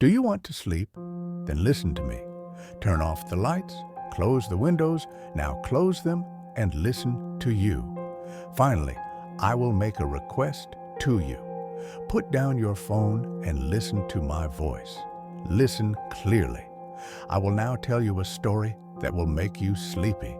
Do you want to sleep? Then listen to me. Turn off the lights, close the windows, now close them and listen to you. Finally, I will make a request to you. Put down your phone and listen to my voice. Listen clearly. I will now tell you a story that will make you sleepy.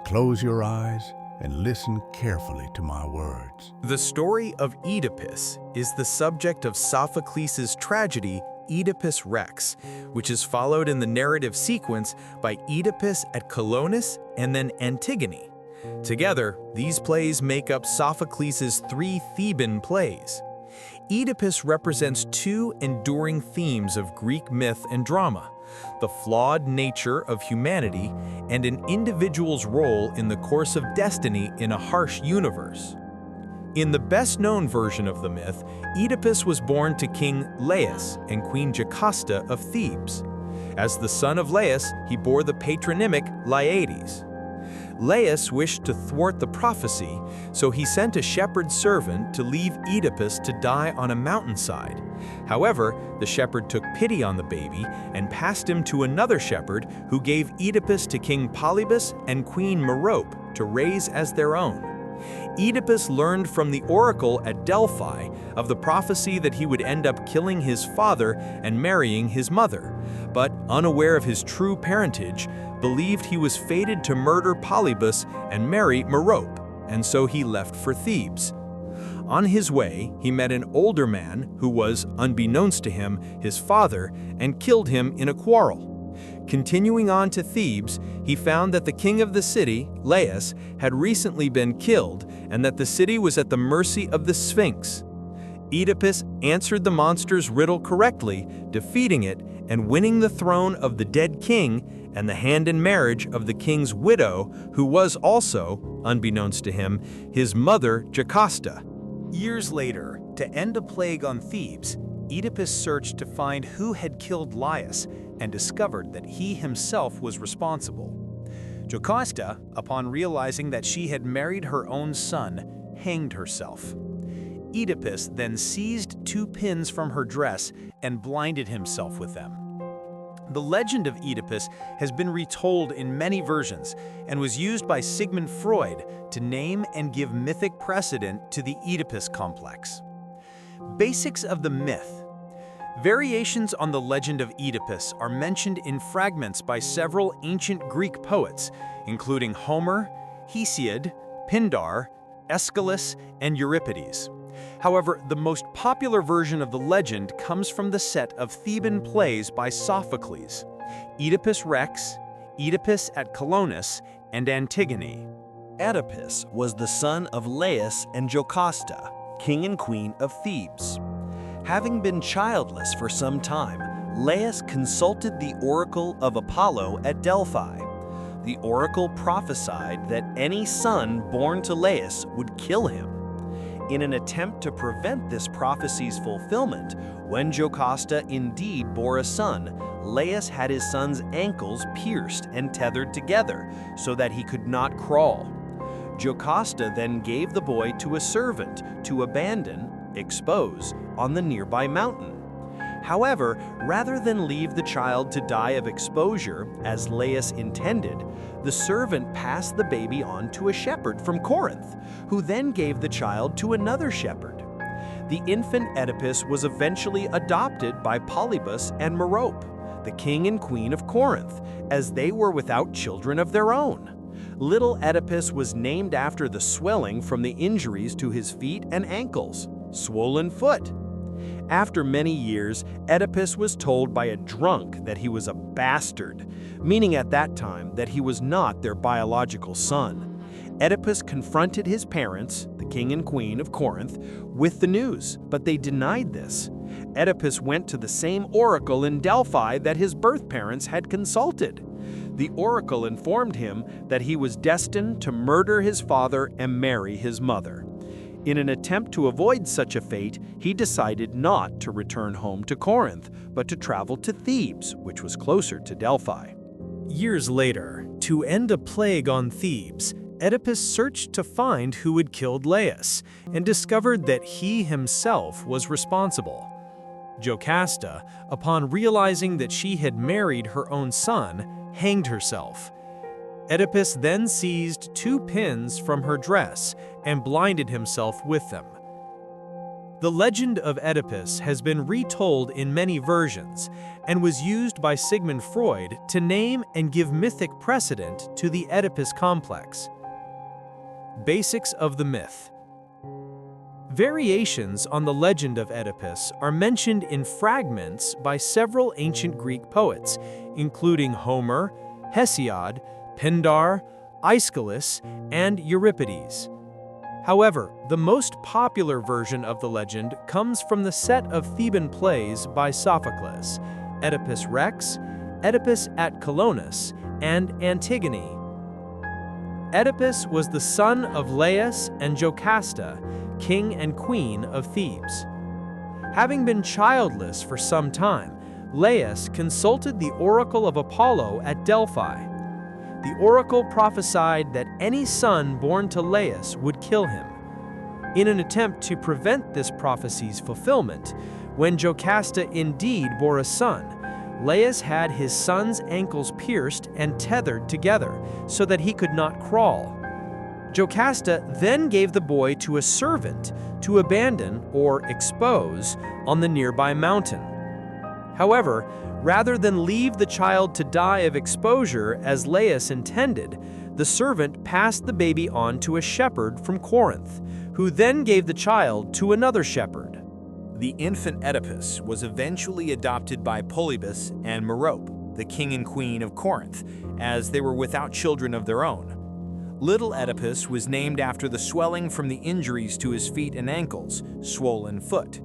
Close your eyes and listen carefully to my words. The story of Oedipus is the subject of Sophocles' tragedy Oedipus Rex, which is followed in the narrative sequence by Oedipus at Colonus and then Antigone. Together, these plays make up Sophocles' 3 Theban plays. Oedipus represents 2 enduring themes of Greek myth and drama: the flawed nature of humanity and an individual's role in the course of destiny in a harsh universe. In the best-known version of the myth, Oedipus was born to King Laius and Queen Jocasta of Thebes. As the son of Laius, he bore the patronymic Laiades. Laius wished to thwart the prophecy, so he sent a shepherd servant to leave Oedipus to die on a mountainside. However, the shepherd took pity on the baby and passed him to another shepherd who gave Oedipus to King Polybus and Queen Merope to raise as their own. Oedipus learned from the oracle at Delphi of the prophecy that he would end up killing his father and marrying his mother, but unaware of his true parentage, believed he was fated to murder Polybus and marry Merope, and so he left for Thebes. On his way, he met an older man who was, unbeknownst to him, his father, and killed him in a quarrel. Continuing on to Thebes, he found that the king of the city, Laius, had recently been killed and that the city was at the mercy of the Sphinx. Oedipus answered the monster's riddle correctly, defeating it and winning the throne of the dead king and the hand in marriage of the king's widow, who was also, unbeknownst to him, his mother Jocasta. Years later, to end a plague on Thebes, Oedipus searched to find who had killed Laius and discovered that he himself was responsible. Jocasta, upon realizing that she had married her own son, hanged herself. Oedipus then seized 2 pins from her dress and blinded himself with them. The legend of Oedipus has been retold in many versions and was used by Sigmund Freud to name and give mythic precedent to the Oedipus complex. Basics of the myth. Variations on the legend of Oedipus are mentioned in fragments by several ancient Greek poets, including Homer, Hesiod, Pindar, Aeschylus, and Euripides. However, the most popular version of the legend comes from the set of Theban plays by Sophocles: Oedipus Rex, Oedipus at Colonus, and Antigone. Oedipus was the son of Laius and Jocasta, king and queen of Thebes. Having been childless for some time, Laius consulted the oracle of Apollo at Delphi. The oracle prophesied that any son born to Laius would kill him. In an attempt to prevent this prophecy's fulfillment, when Jocasta indeed bore a son, Laius had his son's ankles pierced and tethered together so that he could not crawl. Jocasta then gave the boy to a servant to abandon, expose, on the nearby mountain. However, rather than leave the child to die of exposure, as Laius intended, the servant passed the baby on to a shepherd from Corinth, who then gave the child to another shepherd. The infant Oedipus was eventually adopted by Polybus and Merope, the king and queen of Corinth, as they were without children of their own. Little Oedipus was named after the swelling from the injuries to his feet and ankles, swollen foot. After many years, Oedipus was told by a drunk that he was a bastard, meaning at that time that he was not their biological son. Oedipus confronted his parents, the king and queen of Corinth, with the news, but they denied this. Oedipus went to the same oracle in Delphi that his birth parents had consulted. The oracle informed him that he was destined to murder his father and marry his mother. In an attempt to avoid such a fate, he decided not to return home to Corinth, but to travel to Thebes, which was closer to Delphi. Years later, to end a plague on Thebes, Oedipus searched to find who had killed Laius and discovered that he himself was responsible. Jocasta, upon realizing that she had married her own son, hanged herself. Oedipus then seized 2 pins from her dress and blinded himself with them. The legend of Oedipus has been retold in many versions and was used by Sigmund Freud to name and give mythic precedent to the Oedipus complex. Basics of the myth. Variations on the legend of Oedipus are mentioned in fragments by several ancient Greek poets, including Homer, Hesiod, Pindar, Aeschylus, and Euripides. However, the most popular version of the legend comes from the set of Theban plays by Sophocles, Oedipus Rex, Oedipus at Colonus, and Antigone. Oedipus was the son of Laius and Jocasta, king and queen of Thebes. Having been childless for some time, Laius consulted the oracle of Apollo at Delphi. The oracle prophesied that any son born to Laius would kill him. In an attempt to prevent this prophecy's fulfillment, when Jocasta indeed bore a son, Laius had his son's ankles pierced and tethered together so that he could not crawl. Jocasta then gave the boy to a servant to abandon or expose on the nearby mountain. However, rather than leave the child to die of exposure as Laius intended, the servant passed the baby on to a shepherd from Corinth, who then gave the child to another shepherd. The infant Oedipus was eventually adopted by Polybus and Merope, the king and queen of Corinth, as they were without children of their own. Little Oedipus was named after the swelling from the injuries to his feet and ankles, swollen foot.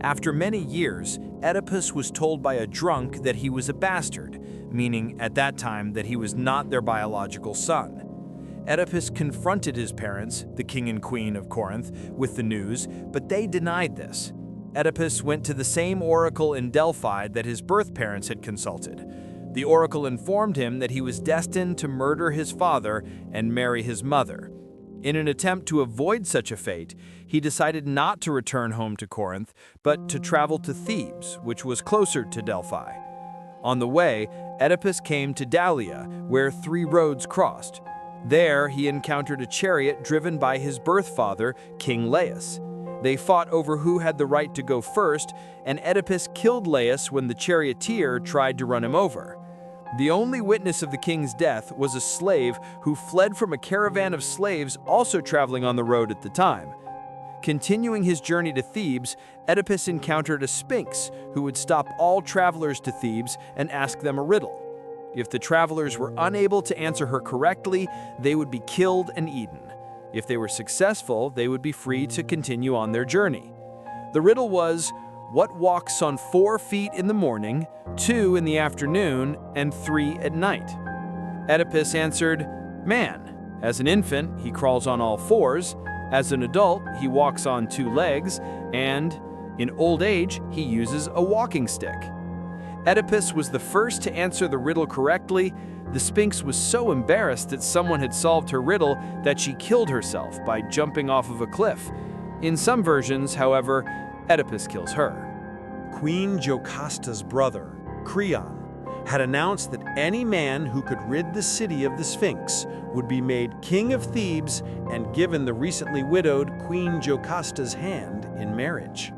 After many years, Oedipus was told by a drunk that he was a bastard, meaning at that time that he was not their biological son. Oedipus confronted his parents, the king and queen of Corinth, with the news, but they denied this. Oedipus went to the same oracle in Delphi that his birth parents had consulted. The oracle informed him that he was destined to murder his father and marry his mother. In an attempt to avoid such a fate, he decided not to return home to Corinth, but to travel to Thebes, which was closer to Delphi. On the way, Oedipus came to Dalia, where 3 roads crossed. There, he encountered a chariot driven by his birth father, King Laius. They fought over who had the right to go first, and Oedipus killed Laius when the charioteer tried to run him over. The only witness of the king's death was a slave who fled from a caravan of slaves also traveling on the road at the time. Continuing his journey to Thebes, Oedipus encountered a sphinx who would stop all travelers to Thebes and ask them a riddle. If the travelers were unable to answer her correctly, they would be killed and eaten. If they were successful, they would be free to continue on their journey. The riddle was, what walks on 4 feet in the morning, 2 in the afternoon, and 3 at night? Oedipus answered, man. As an infant, he crawls on all 4s. As an adult, he walks on 2 legs, and in old age, he uses a walking stick. Oedipus was the first to answer the riddle correctly. The Sphinx was so embarrassed that someone had solved her riddle that she killed herself by jumping off of a cliff. In some versions, however, Oedipus kills her. Queen Jocasta's brother, Creon, had announced that any man who could rid the city of the Sphinx would be made king of Thebes and given the recently widowed Queen Jocasta's hand in marriage.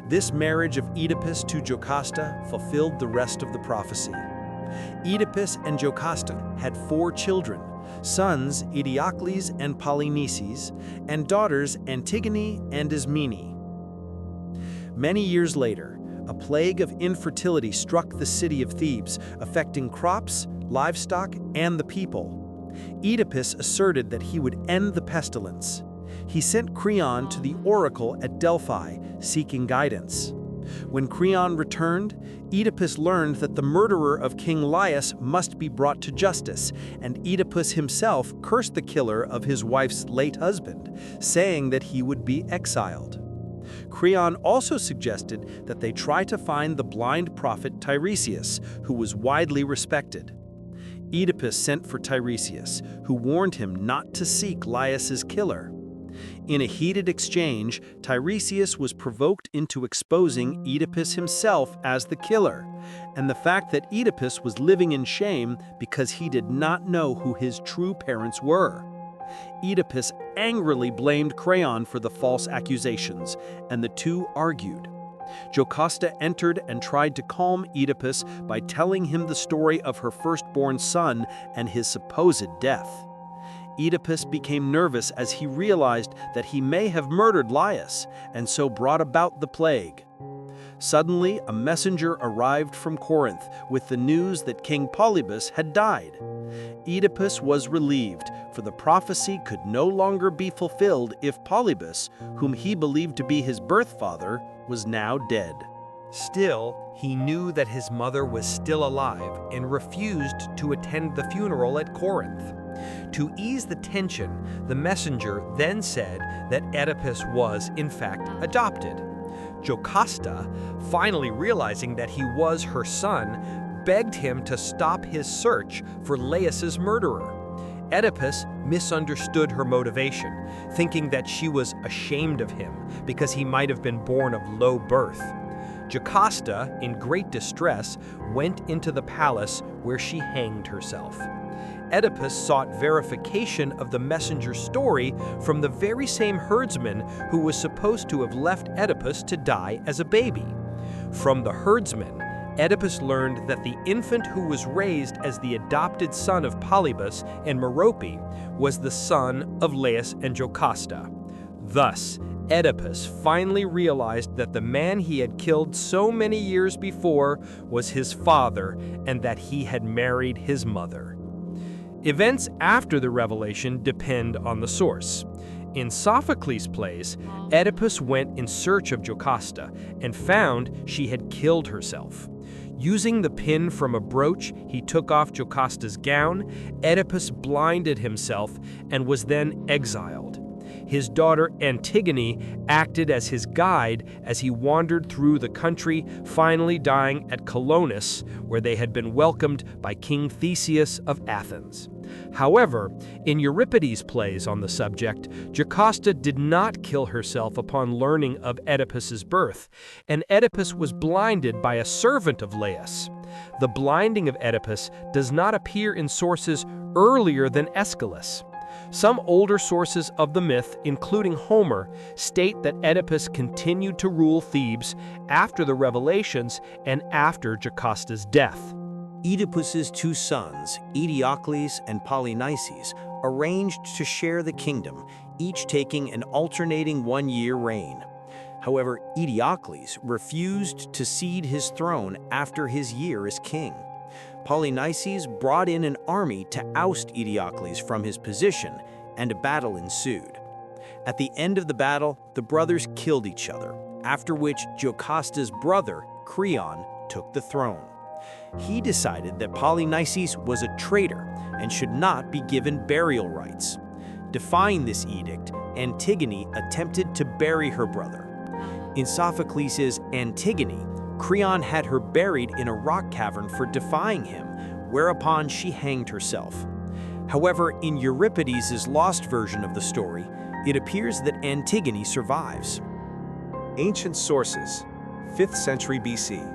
This marriage of Oedipus to Jocasta fulfilled the rest of the prophecy. Oedipus and Jocasta had 4 children, sons Eteocles and Polynices, and daughters Antigone and Ismene. Many years later, a plague of infertility struck the city of Thebes, affecting crops, livestock, and the people. Oedipus asserted that he would end the pestilence. He sent Creon to the oracle at Delphi, seeking guidance. When Creon returned, Oedipus learned that the murderer of King Laius must be brought to justice, and Oedipus himself cursed the killer of his wife's late husband, saying that he would be exiled. Creon also suggested that they try to find the blind prophet Tiresias, who was widely respected. Oedipus sent for Tiresias, who warned him not to seek Laius's killer. In a heated exchange, Tiresias was provoked into exposing Oedipus himself as the killer, and the fact that Oedipus was living in shame because he did not know who his true parents were. Oedipus angrily blamed Creon for the false accusations, and the two argued. Jocasta entered and tried to calm Oedipus by telling him the story of her firstborn son and his supposed death. Oedipus became nervous as he realized that he may have murdered Laius, and so brought about the plague. Suddenly, a messenger arrived from Corinth with the news that King Polybus had died. Oedipus was relieved, for the prophecy could no longer be fulfilled if Polybus, whom he believed to be his birth father, was now dead. Still, he knew that his mother was still alive and refused to attend the funeral at Corinth. To ease the tension, the messenger then said that Oedipus was, in fact, adopted. Jocasta, finally realizing that he was her son, begged him to stop his search for Laius's murderer. Oedipus misunderstood her motivation, thinking that she was ashamed of him because he might have been born of low birth. Jocasta, in great distress, went into the palace where she hanged herself. Oedipus sought verification of the messenger's story from the very same herdsman who was supposed to have left Oedipus to die as a baby. From the herdsman, Oedipus learned that the infant who was raised as the adopted son of Polybus and Merope was the son of Laius and Jocasta. Thus, Oedipus finally realized that the man he had killed so many years before was his father and that he had married his mother. Events after the revelation depend on the source. In Sophocles' plays, Oedipus went in search of Jocasta and found she had killed herself. Using the pin from a brooch, he took off Jocasta's gown. Oedipus blinded himself and was then exiled. His daughter Antigone acted as his guide as he wandered through the country, finally dying at Colonus, where they had been welcomed by King Theseus of Athens. However, in Euripides' plays on the subject, Jocasta did not kill herself upon learning of Oedipus's birth, and Oedipus was blinded by a servant of Laius. The blinding of Oedipus does not appear in sources earlier than Aeschylus. Some older sources of the myth, including Homer, state that Oedipus continued to rule Thebes after the revelations and after Jocasta's death. Oedipus's two sons, Eteocles and Polynices, arranged to share the kingdom, each taking an alternating one-year reign. However, Eteocles refused to cede his throne after his year as king. Polynices brought in an army to oust Eteocles from his position, and a battle ensued. At the end of the battle, the brothers killed each other, after which Jocasta's brother, Creon, took the throne. He decided that Polynices was a traitor and should not be given burial rights. Defying this edict, Antigone attempted to bury her brother. In Sophocles' Antigone, Creon had her buried in a rock cavern for defying him, whereupon she hanged herself. However, in Euripides' lost version of the story, it appears that Antigone survives. Ancient sources, 5th century BC.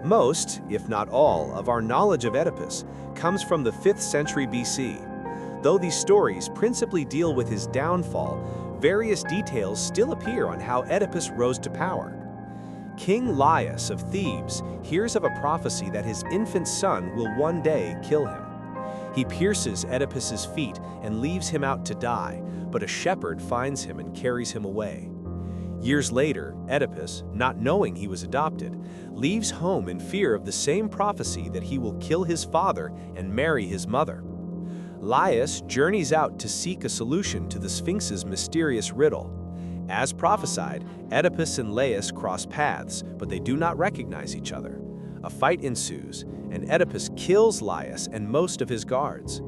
Most, if not all, of our knowledge of Oedipus comes from the 5th century BC. Though these stories principally deal with his downfall, various details still appear on how Oedipus rose to power. King Laius of Thebes hears of a prophecy that his infant son will one day kill him. He pierces Oedipus's feet and leaves him out to die, but a shepherd finds him and carries him away. Years later, Oedipus, not knowing he was adopted, leaves home in fear of the same prophecy that he will kill his father and marry his mother. Laius journeys out to seek a solution to the Sphinx's mysterious riddle. As prophesied, Oedipus and Laius cross paths, but they do not recognize each other. A fight ensues, and Oedipus kills Laius and most of his guards.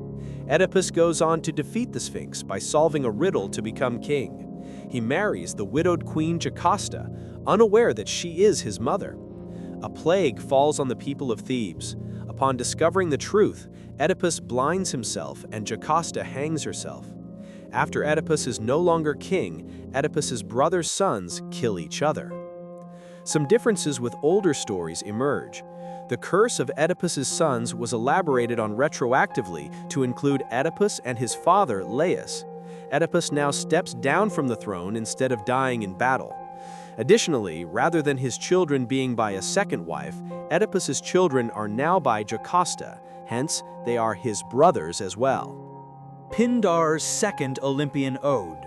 Oedipus goes on to defeat the Sphinx by solving a riddle to become king. He marries the widowed queen Jocasta, unaware that she is his mother. A plague falls on the people of Thebes. Upon discovering the truth, Oedipus blinds himself and Jocasta hangs herself. After Oedipus is no longer king, Oedipus's brother's sons kill each other. Some differences with older stories emerge. The curse of Oedipus's sons was elaborated on retroactively to include Oedipus and his father, Laius. Oedipus now steps down from the throne instead of dying in battle. Additionally, rather than his children being by a second wife, Oedipus's children are now by Jocasta, hence they are his brothers as well. Pindar's Second Olympian Ode.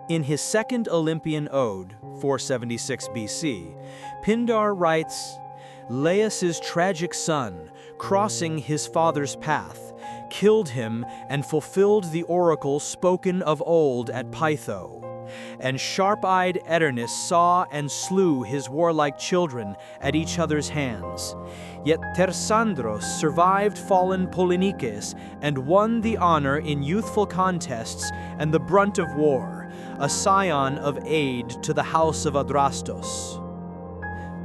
In his Second Olympian Ode, 476 BC, Pindar writes, "Laius's tragic son, crossing his father's path, killed him and fulfilled the oracle spoken of old at Pytho. And sharp-eyed Eternus saw and slew his warlike children at each other's hands. Yet Tersandros survived fallen Polynices and won the honor in youthful contests and the brunt of war, a scion of aid to the house of Adrastos."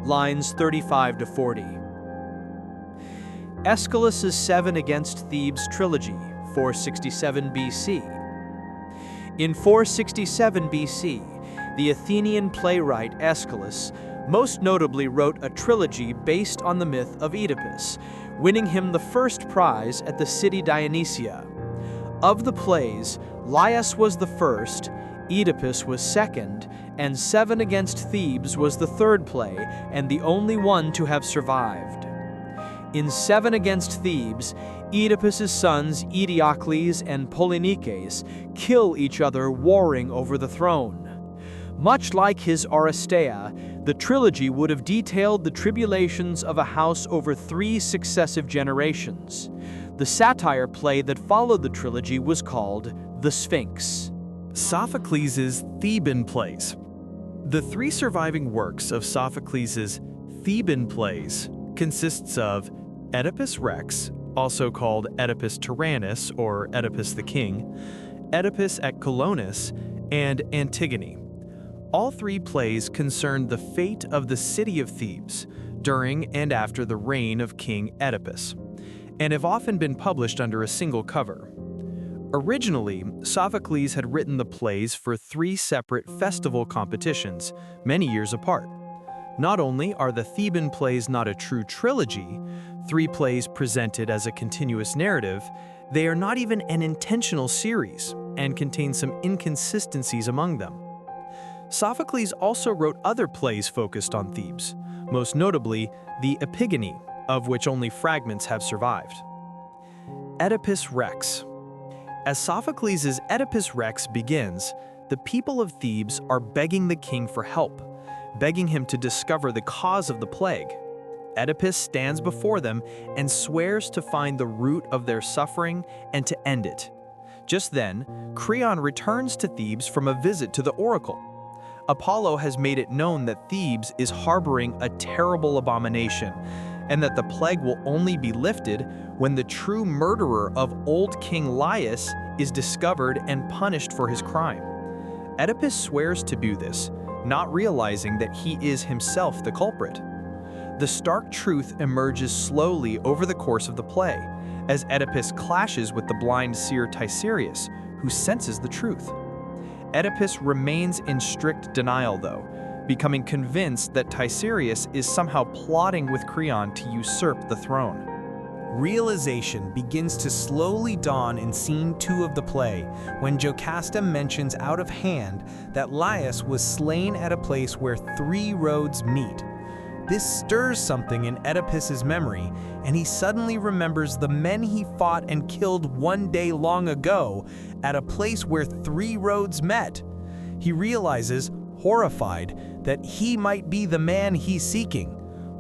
Lines 35 to 40. Aeschylus's Seven Against Thebes trilogy, 467 BC. In 467 BC, the Athenian playwright Aeschylus most notably wrote a trilogy based on the myth of Oedipus, winning him the first prize at the city Dionysia. Of the plays, Laius was the first, Oedipus was second, and Seven Against Thebes was the third play and the only one to have survived. In Seven Against Thebes, Oedipus's sons Eteocles and Polynices kill each other warring over the throne. Much like his Oresteia, the trilogy would have detailed the tribulations of a house over 3 successive generations. The satire play that followed the trilogy was called The Sphinx. Sophocles' Theban plays. The 3 surviving works of Sophocles' Theban plays consists of Oedipus Rex, also called Oedipus Tyrannus or Oedipus the King, Oedipus at Colonus, and Antigone. All 3 plays concerned the fate of the city of Thebes during and after the reign of King Oedipus, and have often been published under a single cover. Originally, Sophocles had written the plays for 3 separate festival competitions, many years apart. Not only are the Theban plays not a true trilogy, 3 plays presented as a continuous narrative, they are not even an intentional series and contain some inconsistencies among them. Sophocles also wrote other plays focused on Thebes, most notably the Epigony, of which only fragments have survived. Oedipus Rex. As Sophocles' Oedipus Rex begins, the people of Thebes are begging the king for help, begging him to discover the cause of the plague. Oedipus stands before them and swears to find the root of their suffering and to end it. Just then, Creon returns to Thebes from a visit to the oracle. Apollo has made it known that Thebes is harboring a terrible abomination, and that the plague will only be lifted when the true murderer of old King Laius is discovered and punished for his crime. Oedipus swears to do this, not realizing that he is himself the culprit. The stark truth emerges slowly over the course of the play, as Oedipus clashes with the blind seer Tyserius, who senses the truth. Oedipus remains in strict denial, though, becoming convinced that Tyserius is somehow plotting with Creon to usurp the throne. Realization begins to slowly dawn in scene 2 of the play, when Jocasta mentions out of hand that Laius was slain at a place where 3 roads meet. This stirs something in Oedipus's memory, and he suddenly remembers the men he fought and killed one day long ago at a place where 3 roads met. He realizes, horrified, that he might be the man he's seeking.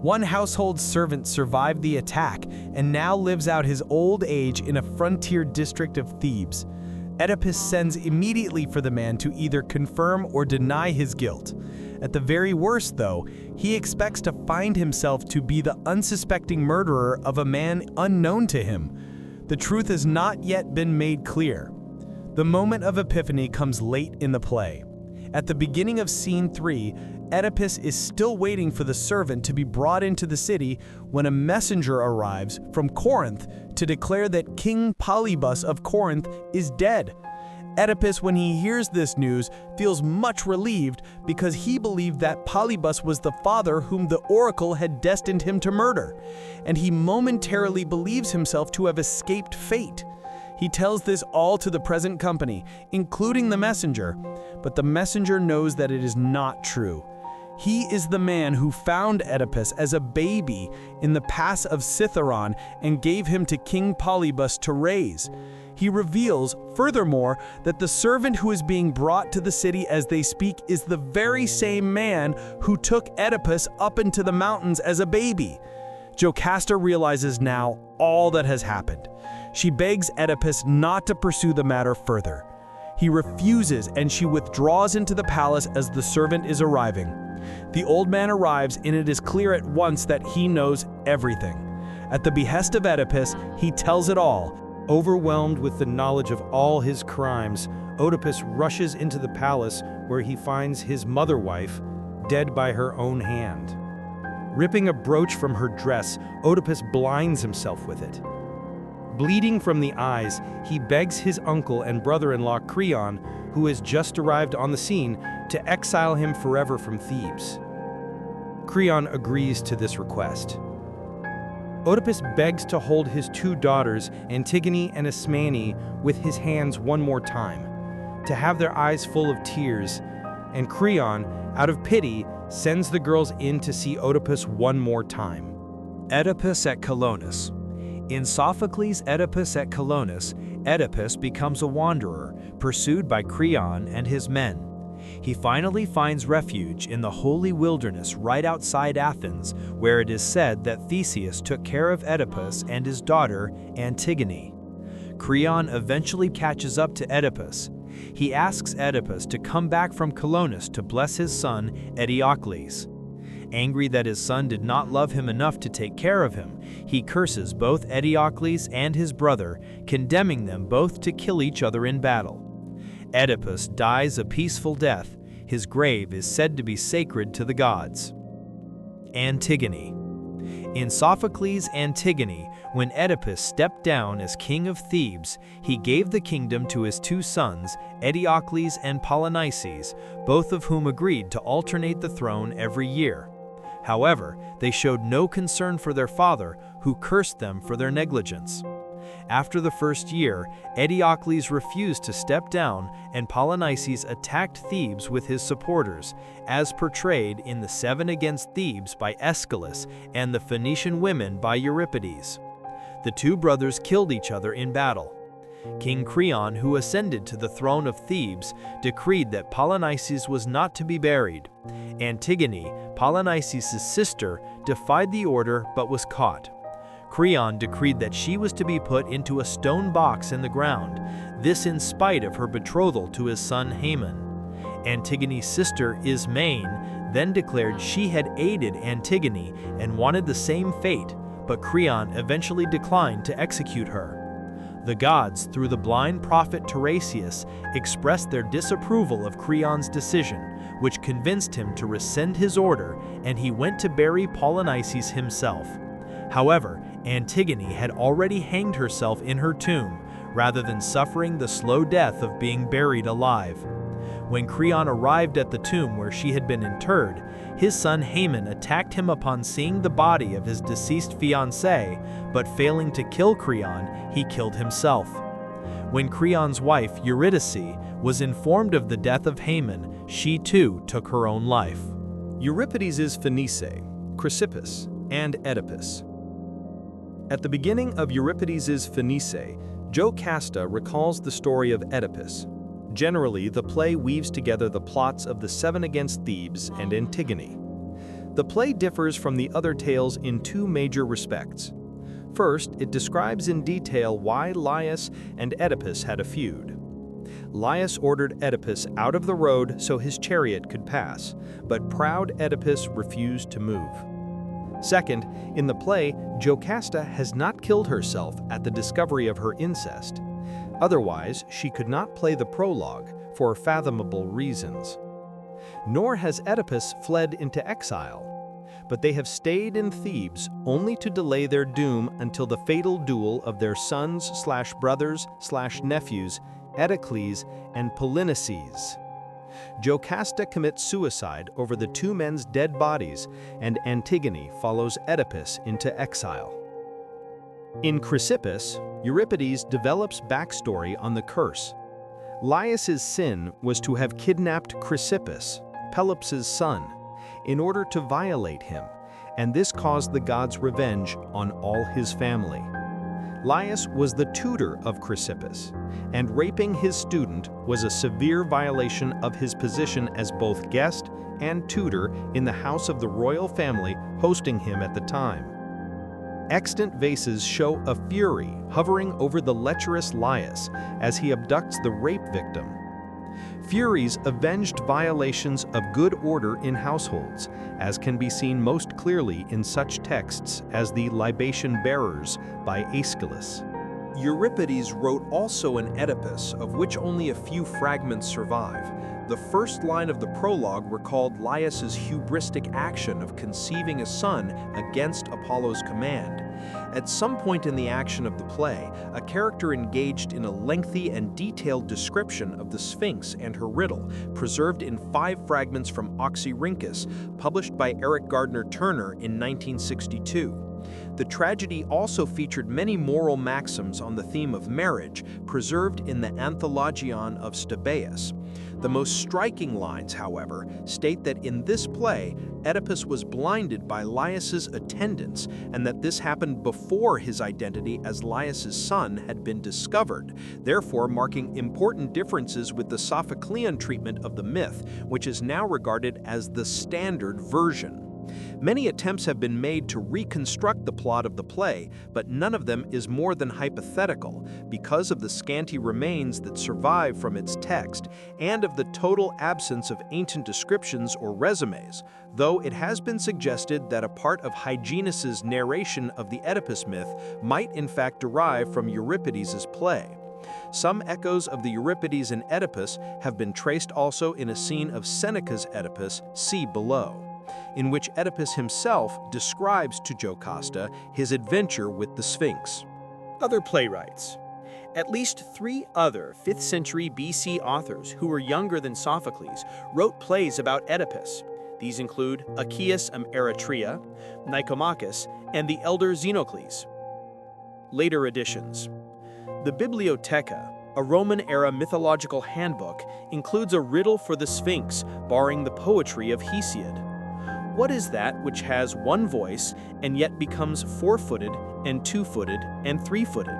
One household servant survived the attack and now lives out his old age in a frontier district of Thebes. Oedipus sends immediately for the man to either confirm or deny his guilt. At the very worst, though, he expects to find himself to be the unsuspecting murderer of a man unknown to him. The truth has not yet been made clear. The moment of epiphany comes late in the play. At the beginning of scene 3, Oedipus is still waiting for the servant to be brought into the city when a messenger arrives from Corinth to declare that King Polybus of Corinth is dead. Oedipus, when he hears this news, feels much relieved because he believed that Polybus was the father whom the oracle had destined him to murder, and he momentarily believes himself to have escaped fate. He tells this all to the present company, including the messenger, but the messenger knows that it is not true. He is the man who found Oedipus as a baby in the pass of Cithaeron and gave him to King Polybus to raise. He reveals, furthermore, that the servant who is being brought to the city as they speak is the very same man who took Oedipus up into the mountains as a baby. Jocasta realizes now all that has happened. She begs Oedipus not to pursue the matter further. He refuses, and she withdraws into the palace as the servant is arriving. The old man arrives, and it is clear at once that he knows everything. At the behest of Oedipus, he tells it all. Overwhelmed with the knowledge of all his crimes, Oedipus rushes into the palace where he finds his mother-wife dead by her own hand. Ripping a brooch from her dress, Oedipus blinds himself with it. Bleeding from the eyes, he begs his uncle and brother-in-law Creon, who has just arrived on the scene, to exile him forever from Thebes. Creon agrees to this request. Oedipus begs to hold his two daughters, Antigone and Ismene, with his hands one more time, to have their eyes full of tears, and Creon, out of pity, sends the girls in to see Oedipus one more time. Oedipus at Colonus. In Sophocles' Oedipus at Colonus, Oedipus becomes a wanderer, pursued by Creon and his men. He finally finds refuge in the holy wilderness right outside Athens, where it is said that Theseus took care of Oedipus and his daughter, Antigone. Creon eventually catches up to Oedipus. He asks Oedipus to come back from Colonus to bless his son, Eteocles. Angry that his son did not love him enough to take care of him, he curses both Eteocles and his brother, condemning them both to kill each other in battle. Oedipus dies a peaceful death. His grave is said to be sacred to the gods. Antigone. In Sophocles' Antigone, when Oedipus stepped down as king of Thebes, he gave the kingdom to his two sons, Eteocles and Polynices, both of whom agreed to alternate the throne every year. However, they showed no concern for their father, who cursed them for their negligence. After the first year, Eteocles refused to step down, and Polynices attacked Thebes with his supporters, as portrayed in The Seven Against Thebes by Aeschylus and The Phoenician Women by Euripides. The two brothers killed each other in battle. King Creon, who ascended to the throne of Thebes, decreed that Polynices was not to be buried. Antigone, Polynices' sister, defied the order but was caught. Creon decreed that she was to be put into a stone box in the ground, this in spite of her betrothal to his son Haman. Antigone's sister Ismene then declared she had aided Antigone and wanted the same fate, but Creon eventually declined to execute her. The gods, through the blind prophet Tiresias, expressed their disapproval of Creon's decision, which convinced him to rescind his order, and he went to bury Polynices himself. However, Antigone had already hanged herself in her tomb, rather than suffering the slow death of being buried alive. When Creon arrived at the tomb where she had been interred, his son Haman attacked him upon seeing the body of his deceased fiancée, but failing to kill Creon, he killed himself. When Creon's wife, Eurydice, was informed of the death of Haman, she too took her own life. Euripides' Phoenice, Chrysippus, and Oedipus. At the beginning of Euripides' Phoenice, Jocasta recalls the story of Oedipus. Generally, the play weaves together the plots of The Seven Against Thebes and Antigone. The play differs from the other tales in two major respects. First, it describes in detail why Laius and Oedipus had a feud. Laius ordered Oedipus out of the road so his chariot could pass, but proud Oedipus refused to move. Second, in the play, Jocasta has not killed herself at the discovery of her incest. Otherwise, she could not play the prologue for fathomable reasons. Nor has Oedipus fled into exile, but they have stayed in Thebes only to delay their doom until the fatal duel of their sons/brothers/nephews Eteocles and Polynices. Jocasta commits suicide over the two men's dead bodies, and Antigone follows Oedipus into exile. In Chrysippus, Euripides develops backstory on the curse. Laius's sin was to have kidnapped Chrysippus, Pelops' son, in order to violate him, and this caused the gods' revenge on all his family. Laius was the tutor of Chrysippus, and raping his student was a severe violation of his position as both guest and tutor in the house of the royal family hosting him at the time. Extant vases show a fury hovering over the lecherous Laius as he abducts the rape victim. Furies avenged violations of good order in households, as can be seen most clearly in such texts as the Libation Bearers by Aeschylus. Euripides wrote also an Oedipus, of which only a few fragments survive. The first line of the prologue recalled Laius's hubristic action of conceiving a son against Apollo's command. At some point in the action of the play, a character engaged in a lengthy and detailed description of the Sphinx and her riddle, preserved in 5 fragments from Oxyrhynchus, published by Eric Gardner Turner in 1962. The tragedy also featured many moral maxims on the theme of marriage, preserved in the Anthologion of Stabaeus. The most striking lines, however, state that in this play, Oedipus was blinded by Laius's attendants, and that this happened before his identity as Laius's son had been discovered, therefore marking important differences with the Sophoclean treatment of the myth, which is now regarded as the standard version. Many attempts have been made to reconstruct the plot of the play, but none of them is more than hypothetical because of the scanty remains that survive from its text and of the total absence of ancient descriptions or resumes, though it has been suggested that a part of Hyginus's narration of the Oedipus myth might in fact derive from Euripides' play. Some echoes of the Euripides and Oedipus have been traced also in a scene of Seneca's Oedipus, see below, in which Oedipus himself describes to Jocasta his adventure with the Sphinx. Other playwrights. At least 3 other 5th century BC authors who were younger than Sophocles wrote plays about Oedipus. These include Achaeus of Eretria, Nicomachus, and the elder Xenocles. Later editions. The Bibliotheca, a Roman-era mythological handbook, includes a riddle for the Sphinx, barring the poetry of Hesiod. What is that which has one voice and yet becomes 4-footed and 2-footed and 3-footed?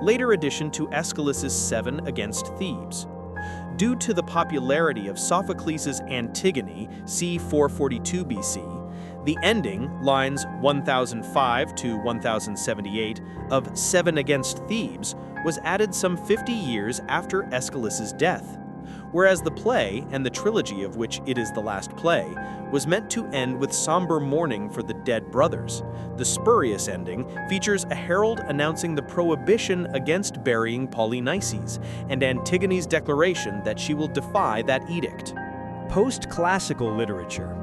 Later addition to Aeschylus's 7 against Thebes. Due to the popularity of Sophocles' Antigone, c. 442 BC, the ending, lines 1005 to 1078, of 7 against Thebes was added some 50 years after Aeschylus's death, whereas the play, and the trilogy of which it is the last play, was meant to end with somber mourning for the dead brothers. The spurious ending features a herald announcing the prohibition against burying Polynices, and Antigone's declaration that she will defy that edict. Post-classical literature.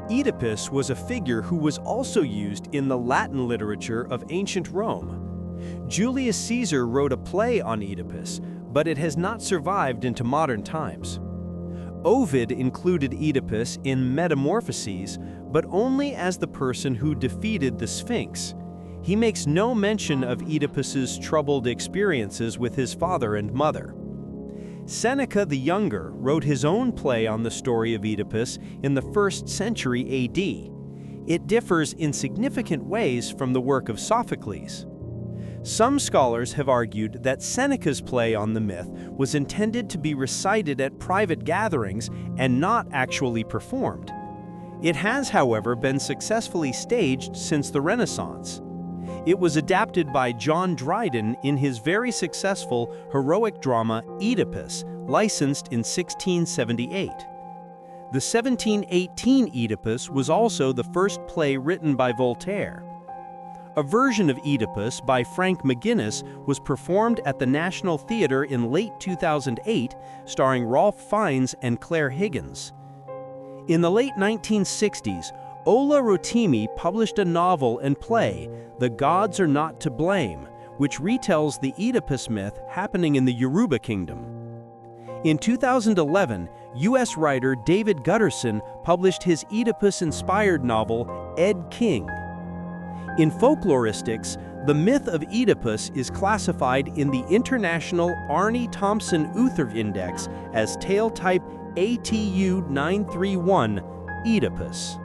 Oedipus was a figure who was also used in the Latin literature of ancient Rome. Julius Caesar wrote a play on Oedipus, but it has not survived into modern times. Ovid included Oedipus in Metamorphoses, but only as the person who defeated the Sphinx. He makes no mention of Oedipus's troubled experiences with his father and mother. Seneca the Younger wrote his own play on the story of Oedipus in the 1st century AD. It differs in significant ways from the work of Sophocles. Some scholars have argued that Seneca's play on the myth was intended to be recited at private gatherings and not actually performed. It has, however, been successfully staged since the Renaissance. It was adapted by John Dryden in his very successful heroic drama Oedipus, licensed in 1678. The 1718 Oedipus was also the first play written by Voltaire. A version of Oedipus by Frank McGuinness was performed at the National Theatre in late 2008, starring Rolf Fiennes and Claire Higgins. In the late 1960s, Ola Rotimi published a novel and play, The Gods Are Not to Blame, which retells the Oedipus myth happening in the Yoruba kingdom. In 2011, U.S. writer David Gutterson published his Oedipus-inspired novel, Ed King. In folkloristics, the myth of Oedipus is classified in the International Arne Thompson Uther Index as tale type ATU 931, Oedipus.